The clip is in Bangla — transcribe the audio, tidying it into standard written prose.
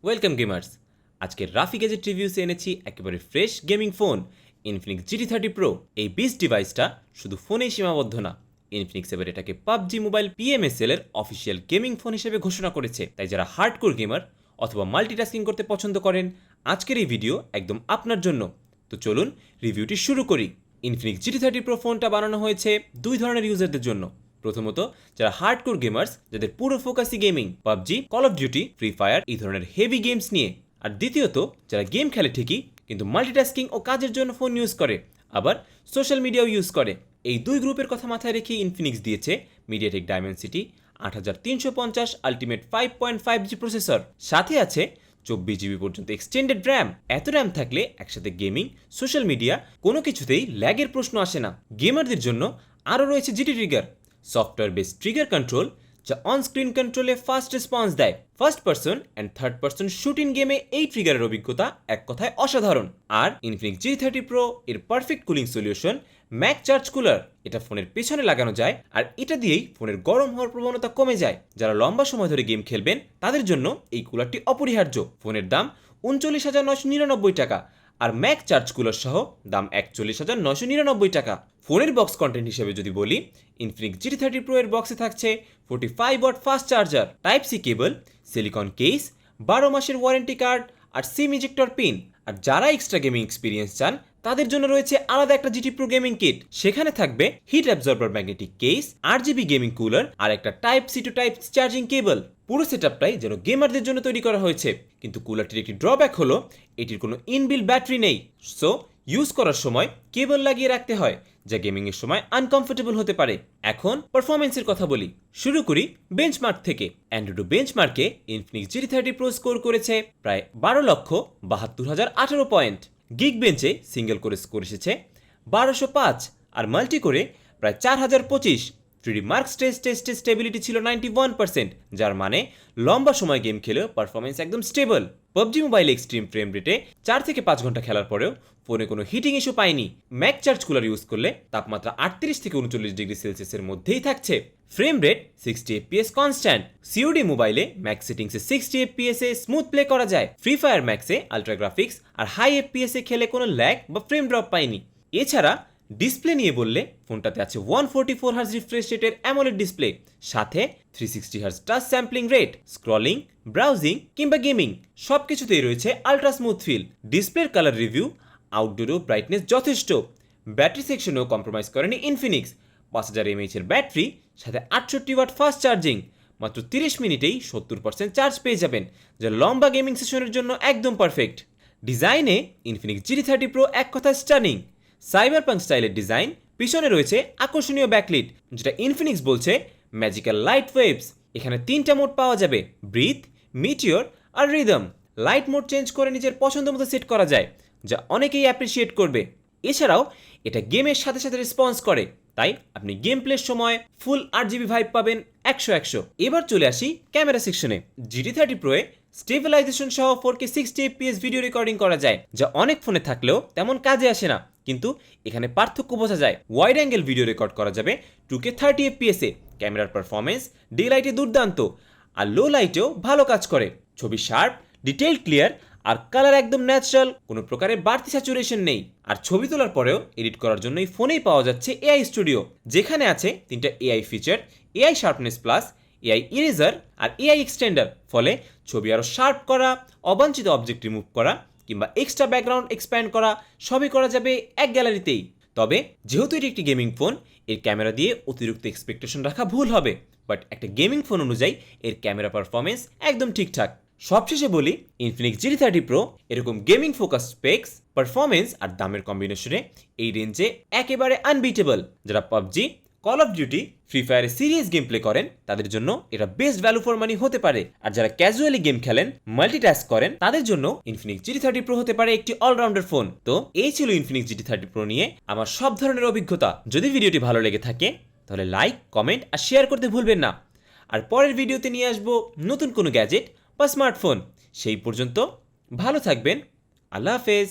Welcome gamers. আজকে রাফি গ্যাজেট রিভিউসে এনেছি একেবারে fresh gaming phone Infinix GT30 Pro। এই বিস্ট ডিভাইসটা শুধু ফোনেই সীমাবদ্ধ না, ইনফিনিক্স এবার এটাকে পাবজি মোবাইল PMSL এর অফিসিয়াল গেমিং ফোন হিসেবে ঘোষণা করেছে। তাই যারা হার্ডকোর গেমার অথবা মাল্টিটাস্কিং করতে পছন্দ করেন, আজকের এই ভিডিও একদম আপনার জন্য। তো চলুন রিভিউটি শুরু করি। ইনফিনিক্স GT30 Pro ফোনটা বানানো হয়েছে দুই ধরনের ইউজারদের জন্য। প্রথমত, যারা হার্ডকোর গেমার্স, যাদের পুরো ফোকাসই gaming, PUBG, Call of Duty, Free Fire এই ধরনের হেভি গেমস নিয়ে। আর দ্বিতীয়ত, যারা গেম খেলে ঠিকই কিন্তু মাল্টিটাস্কিং ও কাজের জন্য ফোন ইউজ করে, আবার সোশ্যাল মিডিয়াও ইউজ করে। এই দুই গ্রুপের কথা মাথায় রেখে ইনফিনিক্স দিয়েছে MediaTek Dimensity 8350 ultimate 5.5G processor, সাথে আছে 24GB পর্যন্ত এক্সটেন্ডেড র্যাম। এত র্যাম থাকলে একসাথে গেমিং, সোশ্যাল মিডিয়া কোনো কিছুতেই ল্যাগের প্রশ্ন আসে না। গেমারদের জন্য আরও রয়েছে GT trigger, software based trigger control, যা অন স্ক্রিন কন্ট্রোলে ফাস্ট রেসপন্স দেয়। First person and third person shooting গেমে এই ট্রিগারের অভিজ্ঞতা এক কথায় অসাধারণ। আর ইনফিনিক্স GT30 Pro এর perfect cooling solution Mac charge cooler, এটা ফোনের পেছনে লাগানো যায় আর এটা দিয়েই ফোনের গরম হওয়ার প্রবণতা কমে যায়। যারা লম্বা সময় ধরে গেম খেলবেন তাদের জন্য এই কুলারটি অপরিহার্য। ফোনের দাম 39,999 টাকা, আর ম্যাক চার্জ কুলার সহ দাম 41,999 টাকা। ফোনের বক্স কন্টেন্ট হিসেবে যদি বলি, ইনফিনিক্স GT30 Pro এর বক্সে থাকছে 45 watt fast charger, type C cable, silicone case, 12 মাসের ওয়ারেন্টি কার্ড আর সিম ইজেক্টর পিন। আর যারা এক্সট্রা গেমিং এক্সপিরিয়েন্স চান তাদের জন্য রয়েছে আলাদা একটা GT Pro গেমিং কিট। সেখানে থাকবে heat absorber magnetic case, RGB gaming cooler আর একটা type C to type charging cable. পুরো সেটআপটাই যেন গেমারদের জন্য তৈরি করা হয়েছে। কিন্তু কুলারটির একটি ড্রব্যাক হলো এটির কোনো ইনবিল্ট ব্যাটারি নেই, সো ইউজ করার সময় কেবল লাগিয়ে রাখতে হয়, যা গেমিং এর সময় আনকমফোর্টেবল হতে পারে। এখন পারফরমেন্সের কথা বলি। শুরু করি বেঞ্চমার্ক থেকে। অ্যান্ড্রয়েড বেঞ্চমার্কে ইনফিনিক্স GT30 Pro স্কোর করেছে প্রায় 12,72,018 পয়েন্ট। গিগ বেঞ্চে সিঙ্গেল করে স্কোর এসেছে 1205 আর মাল্টি করে প্রায় 4025। 3D মার্ক স্ট্রেস টেস্টে স্টেবিলিটি ছিল 91%, যার মানে লম্বা সময় গেম খেলেও পারফরমেন্স একদম stable. PUBG mobile extreme frame রেটে 4 থেকে 5 ঘন্টা খেলার পরেও ফোনে কোনো হিটিং ইস্যু পায়নি। ম্যাক চার্জ কুলার ইউজ করলে তাপমাত্রা 38 থেকে 39 ডিগ্রি সেলসিয়াসের মধ্যেই থাকছে। Frame rate 60 FPS constant. COD মোবাইলে ম্যাক্স সেটিংসে 60 FPS এ স্মুথ প্লে করা যায়। ফ্রি ফায়ার ম্যাক্সে আলট্রা গ্রাফিক্স আর হাই FPS এ খেলে কোনো ল্যাগ বা ফ্রেম ড্রপ পায়নি। এছাড়া ডিসপ্লে নিয়ে বললে ফোনটাতে আছে 144 হার্জ রিফ্রেশ রেটের অ্যামোলেড ডিসপ্লে, সাথে 360 hertz touch sampling rate. Scrolling, browsing কিংবা গেমিং সবকিছুতেই রয়েছে আলট্রা স্মুথ ফিল। ডিসপ্লের কালার রিভিউ, আউটডোরও ব্রাইটনেস যথেষ্ট। ব্যাটারি সেকশনেও কম্প্রোমাইজ করেনি ইনফিনিক্স। 5000 mAh এর ব্যাটারি, সাথে 68 ওয়াট ফাস্ট চার্জিং। মাত্র 30 মিনিটেই 70% চার্জ পেয়ে যাবেন, যা লম্বা গেমিং সেশনের জন্য একদম পারফেক্ট। ডিজাইনে ইনফিনিক্স GT30 Pro এক কথায় স্টানিং। সাইবারপাঙ্ক স্টাইলের ডিজাইন, পিছনে রয়েছে আকর্ষণীয় ব্যাকলিট, যেটা ইনফিনিক্স বলছে ম্যাজিক্যাল লাইট ওয়েভস। এখানে 3টা মোড পাওয়া যাবে, ব্রিথ, মিটিওর আর রিদম। লাইট মোড চেঞ্জ করে নিজের পছন্দ মতো সেট করা যায়, যা অনেকেই অ্যাপ্রিসিয়েট করবে। এছাড়াও এটা গেমের সাথে সাথে রেসপন্স করে, তাই আপনি গেম প্লের সময় ফুল RGB ভাইব পাবেন 100। এবার চলে আসি ক্যামেরা সেকশনে। GT30 Pro এ স্টেবিলাইজেশন সহ 4K 60 FPS ভিডিও রেকর্ডিং করা যায়, যা অনেক ফোনে থাকলেও তেমন কাজে আসে না। কিন্তু এখানে পার্থক্য বোঝা যায়। ওয়াইড অ্যাঙ্গেল ভিডিও রেকর্ড করা যাবে 2K 30 FPS এ। ক্যামেরার পারফরমেন্স ডে লাইটে দুর্দান্ত, আর লো লাইটেও ভালো কাজ করে। ছবি শার্প, ডিটেইল ক্লিয়ার আর কালার একদম ন্যাচারাল, কোনো প্রকারের বাড়তি স্যাচুরেশন নেই। আর ছবি তোলার পরেও এডিট করার জন্য এই ফোনেই পাওয়া যাচ্ছে AI স্টুডিও, যেখানে আছে 3টা AI feature, AI sharpness plus, AI eraser আর AI এক্সটেন্ডার। ফলে ছবি আরও শার্প করা, অবাঞ্ছিত অবজেক্ট রিমুভ করা কিংবা এক্সট্রা ব্যাকগ্রাউন্ড এক্সপ্যান্ড করা সবই করা যাবে এক গ্যালারিতেই। তবে যেহেতু এটি একটি গেমিং ফোন, এর ক্যামেরা দিয়ে অতিরিক্ত এক্সপেকটেশন রাখা ভুল হবে। বাট একটা গেমিং ফোন অনুযায়ী এর ক্যামেরা পারফরমেন্স একদম ঠিকঠাক। সবশেষে বলি, ইনফিনিক্স GT30 Pro এরকম গেমিং ফোকাস স্পেক্স, পারফরমেন্স আর দামের কম্বিনেশনে এই রেঞ্জে একেবারে আনবিটেবল। যারা PUBG, Call of Duty, Free ফায়ারে সিরিয়াস গেম প্লে করেন তাদের জন্য এটা বেস্ট ভ্যালু ফর মানি হতে পারে। আর যারা ক্যাজুয়ালি গেম খেলেন, মাল্টিটাস্ক করেন, তাদের জন্য ইনফিনিক্স GT30 Pro হতে পারে একটি অলরাউন্ডার ফোন। তো এই ছিল ইনফিনিক্স GT30 Pro নিয়ে আমার সব ধরনের অভিজ্ঞতা। যদি ভিডিওটি ভালো লেগে থাকে তাহলে লাইক, কমেন্ট আর শেয়ার করতে ভুলবেন না। আর পরের ভিডিওতে নিয়ে আসবো নতুন কোনো গ্যাজেট বা স্মার্টফোন। সেই পর্যন্ত ভালো থাকবেন। আল্লাহ হাফেজ।